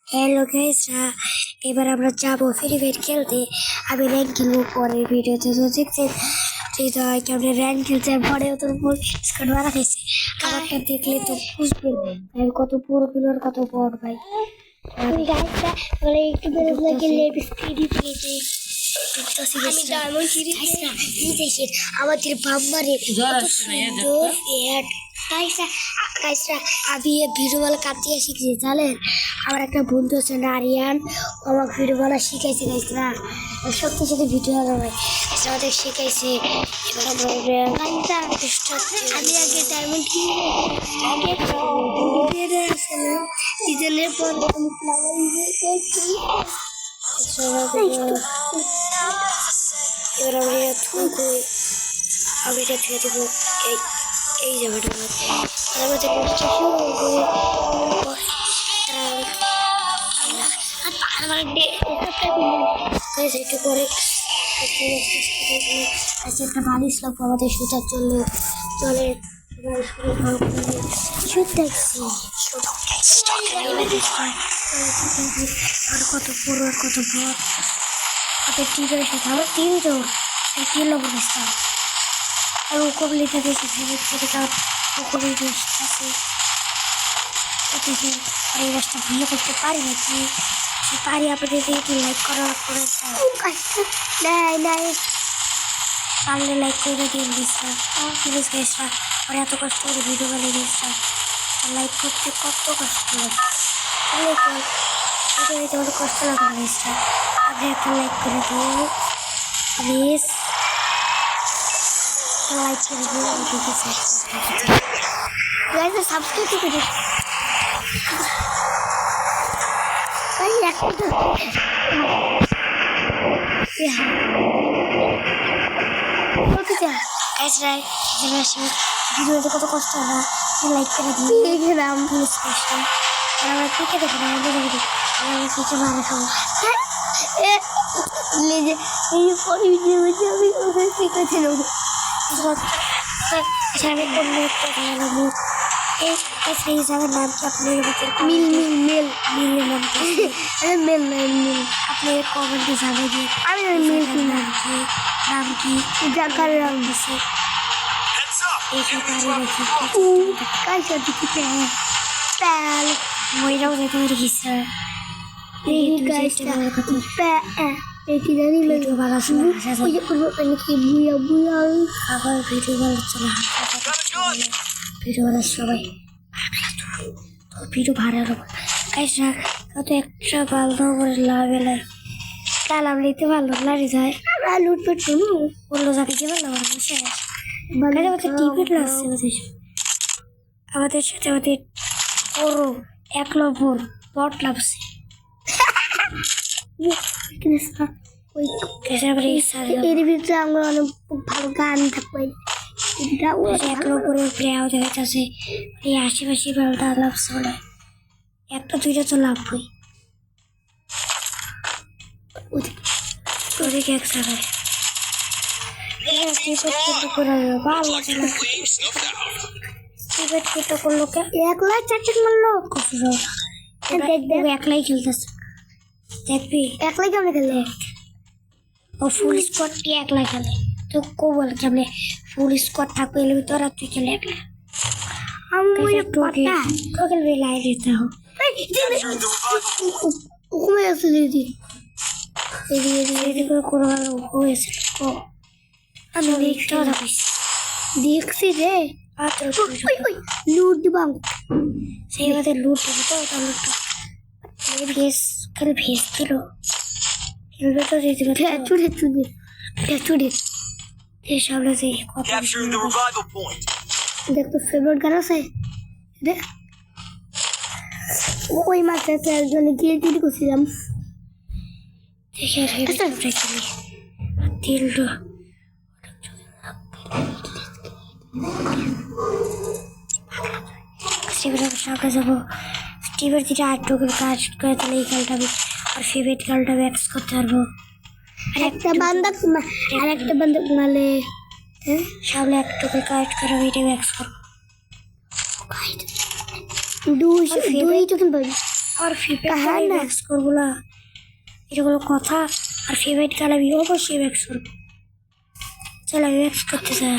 Hello গাইসরা, এবার আমরা যাবো ফ্রি ফায়ার খেলতে। আমি র্যাঙ্ক খেলবো পরের ভিডিওতে। তো দেখছেন হৃদয় কেমন র্যাঙ্ক খেলছে, পরে ওদের উপর স্কোয়াড মারা খাইছে। আমারটা দেখলে তো বুঝবেন আমি কত পুরো প্লেয়ার, কত বড় ভাই। গাইসরা বলে একটু বেরো লাগে লেট স্পিডি পেয়েছে। আমি ডায়মন্ড সিরিজ গাইসরা এই দেখেন আমাদের বাম্বারে সুন্দর ফ্যাট। গাইসরা আমি ভিডিও বলা কাটিয়ে শিখেছি জানেন। আমার একটা বন্ধু আছে নারিয়ান, আমাকে ভিডিও বলা শিখাইছে গাইসরা। সত্যি সত্যি ভিডিও বানাই আমাদের শিখাইছে। এবার আমরা আমি আগে ডায়মন্ড সিজনের পর এবার আমি এটা থেকে দেবো এই জায়গাটা একটু পরে একটা বালিশ লাগবো আমাদের সুতার জন্য। চলে আর কত পুরো আর কত বড় আমাদের টিমের সাথে আমার তিনজন তিন নম্বর আসতাম। আর ও কবলিটা দেখেছি কবলি আছে দেখেন। আর এই রাস্তা বিয়ে করতে পারি নাকি সে পারি আপনাদের একটু লাইক করার করে পারলে লাইক করে দিন দিচ্ছিলাম প্লিজ গাইসরা। আর এত কষ্ট করে ভিডিও বানিয়ে দিচ্ছিলাম, লাইক করতে কত কষ্ট লাগে ভিডিও দিতে অনেক কষ্ট লাগে না গাইসরা। আপনি একটা লাইক করে দিন প্লিজ, লাইক করে দিন গাইসরা, সাবস্ক্রাইব করে দিন। ভিডিওতে কত কষ্ট হয় না, লাইক করে দিয়ে গেলাম প্লিজ কষ্ট। আর আমরা টিকে দেখো না বুঝে বুঝি আমার কিছু ভালো সময় হিসাবের নাম কি আপনি মিল মিল মেল মিলের নাম মেল মিল আপনি কমেন্টে জানাই দিয়ে। আমি মিল কি নাম কি জাকার নাম দিছে মহিলাও যেতে রেখেছে আবার ভিডিও বানার জন্য ভিডিও বানার সবাই ভিডিও ভাড়া গাইসরা কত একটা ভালো করে লাভ এলে কালাম নিতে ভালো লাগে যায়। লুটপেট শুনো অন্য জায়গায় গিয়ে ভালো বসে আমাদের সাথে আমাদের বড় 1 নম্বর বট লাগছে। এর ভিতরে আমরা অনেক ভালো গান থাকবে। 1 নম্বরের প্লেয়ার দেখা যাচ্ছে এই আশেপাশে ভালো লাগছে বলে একটা দুইটা তো লাগবেই। ওদিকে এক জায়গায় একলাই খেলতেছে দেখবি একলাই কেমন খেলে ও ফুল স্কোয়াড কি একলাই খেলে তো কো বলে কেমনে ফুল স্কোয়াড থাকবে এর ভিতরে তুই খেলে একলা খেলবে লাই দিতে হোক ওখানে আছে দিদি কোনো হয়েছে আমি দেখছি রে লুট দিবাম সেই বাদে লুট দেবো তো লুটটা ভেস খালি ভেস দিল তো দিয়ে দিল চুড়ে চুড়ে চুড়ে এই সামনে যে দেখ তো ফেভারিট গান আছে দেখ ওই মাত্রা একজনে গিয়ে চুরি করছিলাম দেখে দিলটা সামনে যাবো স্টিভের যেটা আটটুকুর কাজ করে তাহলে এই খেলটা আর ফেভারিট খেলটা ব্যাক্স করতে পারবো। আর একটা বান্ধব আর একটা বান্ধব নালে সামনে একটুকু কাজ করে এটা ব্যাক্স করবো। দুই তো কিন্তু আর ফেভারিট ম্যাক্স করবো না, এটা কোনো কথা? আর ফেভারিট খেলা আমি অবশ্যই ম্যাক্স করবো। চল আমি ম্যাক্স করতে চাই।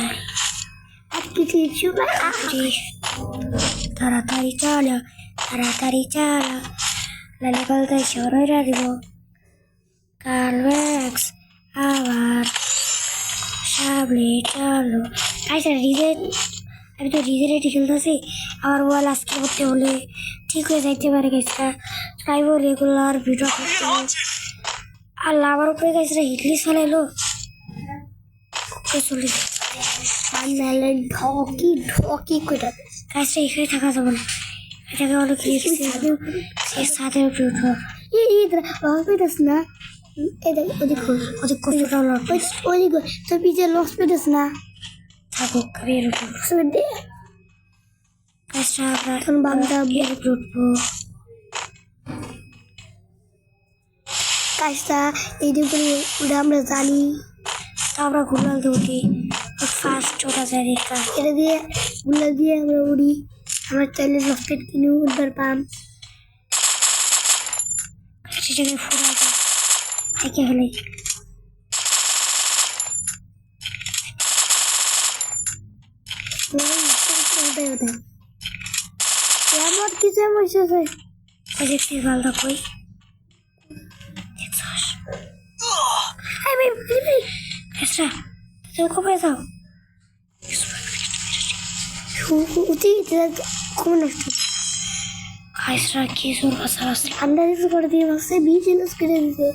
তাড়াতাড়ি চালা, তাড়াতাড়ি চালা, লালে গলতায় সরাই রাখব। কাল ম্যাক্স আবার সামনে চালো। আচ্ছা রিজেন, আমি তো রিজেনেটি খেলতেছি, আমার মোবাইল আজকে করতে হলে ঠিক হয়ে যাইতে পারে গেছে। চাইবো রেগুলার ভিডিও করতে হবে। আর আমার উপরে গেছে হিটলিস ফেলাইলো চলে ঢকি ঢকি করে গাছটা এখানে থাকা যাবে না, এটাকে অনেক ছাদের উপরে উঠবো। লস না ওদিক তোর পিছিয়ে লস পেটেস না থাকুক, আমি এর উপর গাছটা আমরা এখন বামটা এর উপরে উঠবো। গাছটা এইদিক করে উঠে আমরা জানি, তো আমরা ঘুরলাম তো উঠি ফার্স্ট ওটা যায় এটা দিয়ে গুলা দিয়ে আমরা উড়ি। আমরা চাইলে রকেট কিনে উঠবার পাম, সেটাকে ফুরা যায় থেকে হলে আমার কিছু বসেছে দেখছি গালটা কই আচ্ছা তুমি কবে যাও খুব নষ্ট খাইসরা কি জোর ভাষা আছে আন্দাজ করে দিয়ে ভাবছে বীজ ইউজ করে দিতে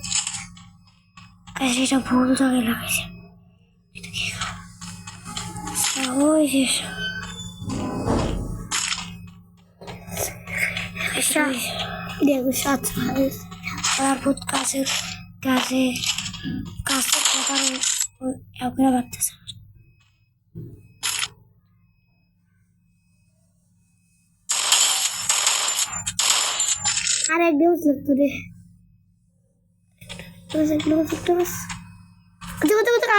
কাছে এটা ভুল জায়গায় লাগাইছে। ওই যে দেখো সাত তারপর কাছে কাছে কাছে কথা বাড়তেছে। আর একদম লাগতো রে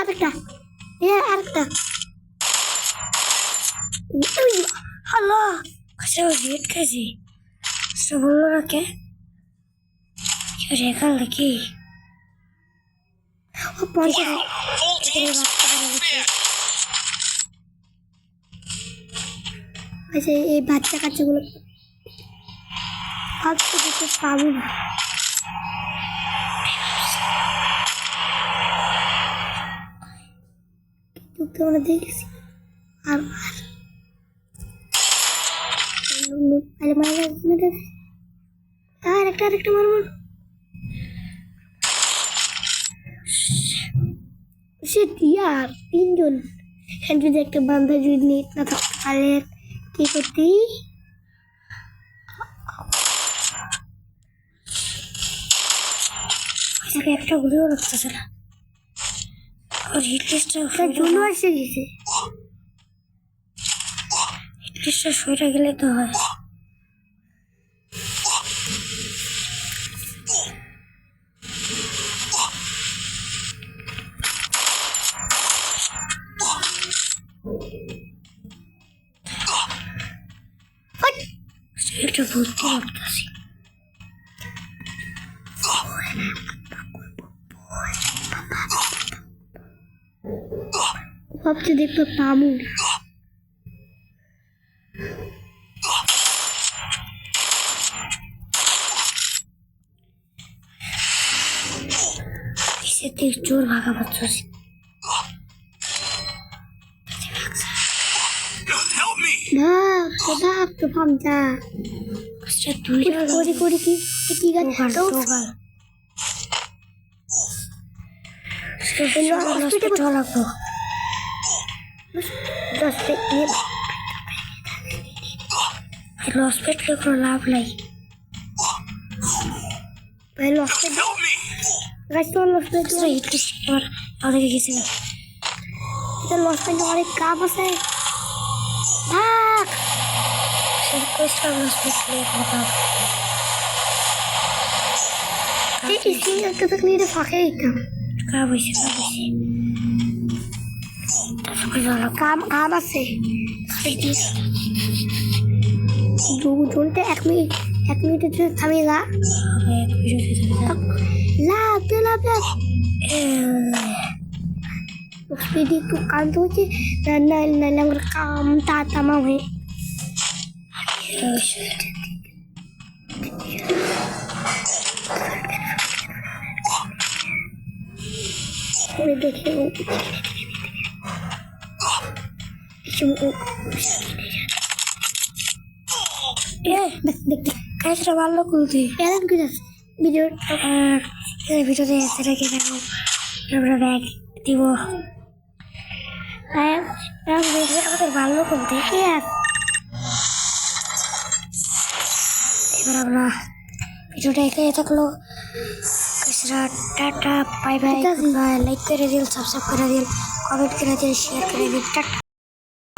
আরেকটা আরেকটা হ্যালো আচ্ছা রেট খাইছি বললো না কে রেখাল নাকি আচ্ছা এই বাচ্চা কাচ্চাগুলো ভাবছি দেখতে পাবো না। কিন্তু আমরা দেখেছি আর আরেকটা মারবো সে আর তিনজন যদি একটা বান্ধা যদি নেট না থাকতে পারে কি করতি একটা গুলিও রাখতেছে না আর হিটলিস্টটা জন্য এসে গেছে হিটলিস্টটা সইটা গেলে তো হয়। একটা বুদ্ধি ভাবতেছি ভাবছি দেখতে পাবো চোর ভাগা পাচ্ছি তো ভাবছা তুই করে কি ঠিক আছে লাগবো লস পেটলে কোনো লাভ নাই আমাদেরকে গেছে লস পেটে অনেক কাপ আছে ফাঁকে কাপ হয়েছে কাম আছে দুজনটা 1 মিনিট 1 মিনিটের জন্য থামিয়ে যা লাভ দে লাভ লাভ স্পিড একটু কান্ত হচ্ছে নাইলে আমার কাম তামা হয়ে দেখে দেখতে কাজটা ভালো করতে এরকম কি ভিডিওতে এসে রেখে দেখো আমরা ব্যাগ দিব আমাদের ভালো করতে এবার আমরা ভিডিওটা এখানে থাকলো টাটা বাই বাই লাইক করে দিন সাবস্ক্রাইব করে দিন কমেন্ট করে দিন শেয়ার করে দিন টাটা।